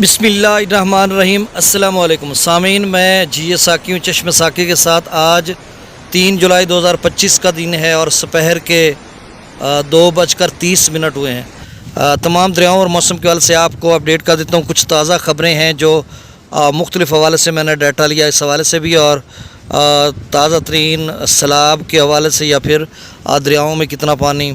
بسم اللہ الرحمن الرحیم۔ السلام علیکم سامعین، میں جی اے ساکی ہوں چشم ساکی کے ساتھ۔ آج 3 جولائی 2025 کا دن ہے اور سپہر کے 2:30 ہوئے ہیں۔ تمام دریاؤں اور موسم کے حوالے سے آپ کو اپڈیٹ کر دیتا ہوں۔ کچھ تازہ خبریں ہیں جو مختلف حوالے سے میں نے ڈیٹا لیا، اس حوالے سے بھی، اور تازہ ترین سیلاب کے حوالے سے یا پھر دریاؤں میں کتنا پانی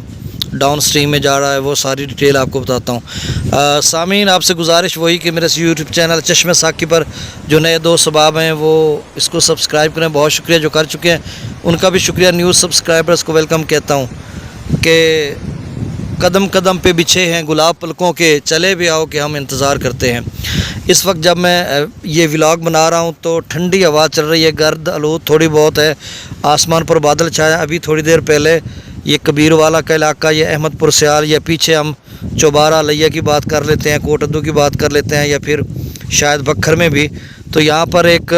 ڈاؤن سٹریم میں جا رہا ہے، وہ ساری ڈیٹیل آپ کو بتاتا ہوں۔ سامعین، آپ سے گزارش وہی کہ میرے یوٹیوب چینل چشم ساکی پر جو نئے دوست احباب ہیں وہ اس کو سبسکرائب کریں۔ بہت شکریہ جو کر چکے ہیں، ان کا بھی شکریہ۔ نیوز سبسکرائبرز کو ویلکم کہتا ہوں کہ قدم قدم پہ بچھے ہیں گلاب پلکوں کے، چلے بھی آؤ کہ ہم انتظار کرتے ہیں۔ اس وقت جب میں یہ ولاگ بنا رہا ہوں تو ٹھنڈی ہوا چل رہی ہے، گرد آلود تھوڑی بہت ہے، آسمان پر بادل چھایا۔ ابھی تھوڑی دیر پہلے یہ کبیر والا کا علاقہ، یہ احمد پور سیال، یا پیچھے ہم چوبارہ لیا کی بات کر لیتے ہیں، کوٹ ادو کی بات کر لیتے ہیں، یا پھر شاید بکھر میں بھی، تو یہاں پر ایک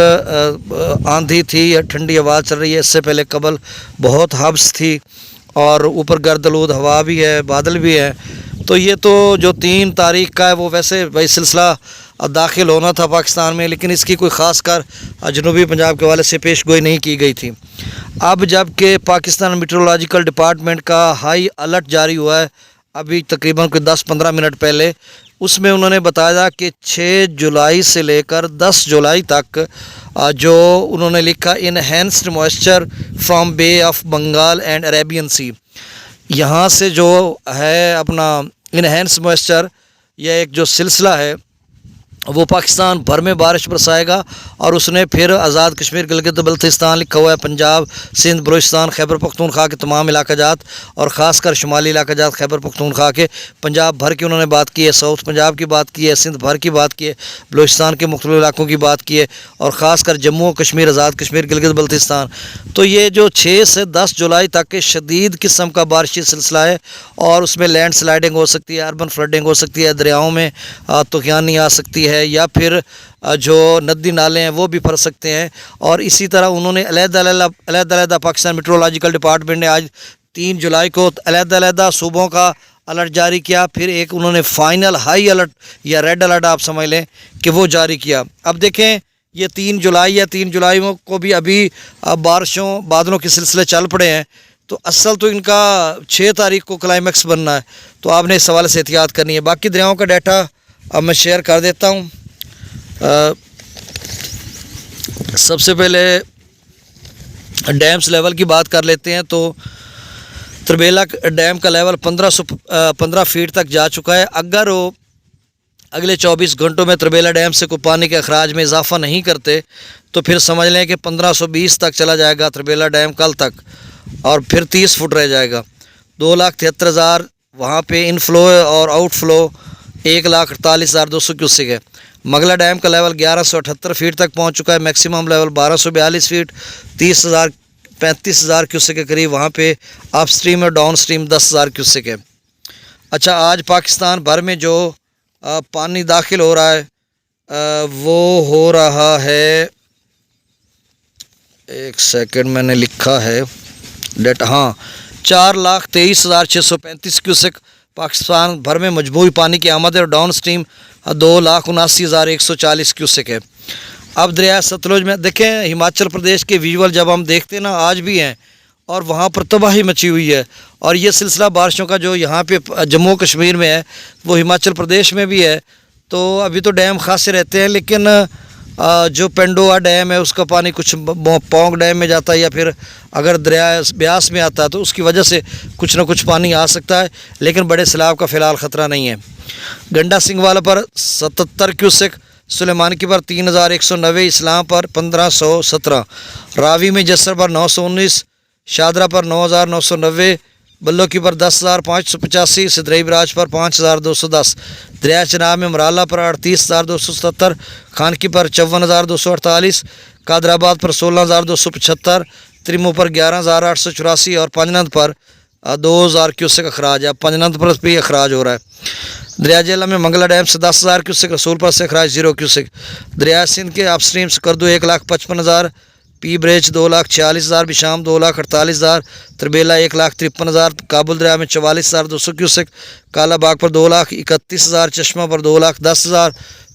آندھی تھی، ٹھنڈی ہوا چل رہی ہے۔ اس سے پہلے قبل بہت حبس تھی اور اوپر گرد آلود ہوا بھی ہے، بادل بھی ہے۔ تو یہ تو جو 3 تاریخ کا ہے وہ ویسے بھائی سلسلہ داخل ہونا تھا پاکستان میں، لیکن اس کی کوئی خاص کر جنوبی پنجاب کے حوالے سے پیش گوئی نہیں کی گئی تھی۔ اب جب کہ پاکستان میٹرولوجیکل ڈپارٹمنٹ کا ہائی الرٹ جاری ہوا ہے ابھی تقریباً کوئی 10-15 منٹ پہلے، اس میں انہوں نے بتایا کہ 6 جولائی سے لے کر 10 جولائی تک جو انہوں نے لکھا انہینسڈ موئسچر فرام بے آف بنگال اینڈ عربین سی، یہاں سے جو ہے اپنا انہینس موئسچر، یہ ایک جو سلسلہ ہے وہ پاکستان بھر میں بارش برسائے گا، اور اس نے پھر آزاد کشمیر گلگت بلتستان لکھا ہوا ہے، پنجاب، سندھ، بلوچستان، خیبر پختونخوا کے تمام علاقہ جات، اور خاص کر شمالی علاقہ جات خیبر پختونخوا کے، پنجاب بھر کی انہوں نے بات کی ہے، ساؤتھ پنجاب کی بات کی ہے، سندھ بھر کی بات کی ہے، بلوچستان کے مختلف علاقوں کی بات کی ہے، اور خاص کر جموں و کشمیر، آزاد کشمیر گلگت بلتستان۔ تو یہ جو 6 سے 10 جولائی تک کے شدید قسم کا بارشی سلسلہ ہے، اور اس میں لینڈ سلائڈنگ ہو سکتی ہے، اربن فلڈنگ ہو سکتی ہے، دریاؤں میں طوفانی آ سکتی ہے، یا پھر جو ندی نالے ہیں وہ بھی بھر سکتے ہیں۔ اور اسی طرح انہوں نے علیحدہ پاکستان میٹرولوجیکل ڈپارٹمنٹ نے آج 3 جولائی کو علیحدہ صوبوں کا الرٹ جاری کیا، پھر ایک انہوں نے فائنل ہائی الرٹ یا ریڈ الرٹ آپ سمجھ لیں کہ وہ جاری کیا۔ اب دیکھیں یہ 3 جولائی کو بھی ابھی بارشوں بادلوں کے سلسلے چل پڑے ہیں، تو اصل تو ان کا 6 تاریخ کو کلائمیکس بننا ہے، تو آپ نے اس حوالے سے احتیاط کرنی ہے۔ باقی دریاؤں کا ڈیٹا اب میں شیئر کر دیتا ہوں۔ سب سے پہلے ڈیمز لیول کی بات کر لیتے ہیں، تو تربیلا ڈیم کا لیول 1515 فیٹ تک جا چکا ہے۔ اگر وہ اگلے 24 گھنٹوں میں تربیلا ڈیم سے کوئی پانی کے اخراج میں اضافہ نہیں کرتے تو پھر سمجھ لیں کہ 1520 تک چلا جائے گا تربیلا ڈیم کل تک، اور پھر 30 فٹ رہ جائے گا۔ 2,73,000 وہاں پہ ان فلو اور آؤٹ فلو 1,48,200 کیوسک ہے۔ مغلا ڈیم کا لیول 1178 فیٹ تک پہنچ چکا ہے، میکسیمم لیول 1242 فیٹ، 35,000 کیوسک کے قریب وہاں پہ اپ سٹریم اور ڈاؤن سٹریم 10,000 کیوسک ہے۔ اچھا، آج پاکستان بھر میں جو پانی داخل ہو رہا ہے وہ ہو رہا ہے، ایک سیکنڈ میں نے لکھا ہے ڈیٹا، ہاں 4,23,635 کیوسک پاکستان بھر میں مجموعی پانی کی آمد ہے، اور ڈاؤن سٹریم 2,79,140 کیوسک ہے۔ اب دریائے ستلج میں دیکھیں، ہماچل پردیش کے ویژول جب ہم دیکھتے ہیں نا، آج بھی ہیں، اور وہاں پر تباہی مچی ہوئی ہے، اور یہ سلسلہ بارشوں کا جو یہاں پہ جموں کشمیر میں ہے وہ ہماچل پردیش میں بھی ہے۔ تو ابھی تو ڈیم خاصے رہتے ہیں، لیکن جو پنڈوا ڈیم ہے اس کا پانی کچھ پونگ ڈیم میں جاتا ہے، یا پھر اگر دریائے بیاس میں آتا ہے تو اس کی وجہ سے کچھ نہ کچھ پانی آ سکتا ہے، لیکن بڑے سیلاب کا فی الحال خطرہ نہیں ہے۔ گنڈا سنگھ والا پر 77 کیوسک، سلیمان کی پر 3,190، اسلام پر 1,517، راوی میں جسر پر 919، شادرہ پر 9,990، بلو کی پر 10,585، سدرئی براج پر 5,210، دریائے چناب میں مرالہ پر 38,277، خان کی پر 54,248، قادر آباد پر 16,275، تریمو پر 11,884، اور پنجنند پر 2,000 کیوسک اخراج ہے۔ پنجنند پر بھی اخراج ہو رہا ہے۔ دریا جیلہ میں منگلا ڈیم سے 10,000 کیوسک، رسول پر سے اخراج 0 کیوسک۔ دریا سندھ کے اپ سٹریم سکردو 1,55,000، پی بریچ 2,46,000، بشام 2,48,000، تربیلا 1,53,000، کابل دریا میں 44,200 کیوسک، کالا باغ پر 2,31,000، چشمہ پر 2,10,000،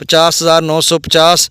50,950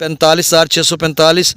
45,645,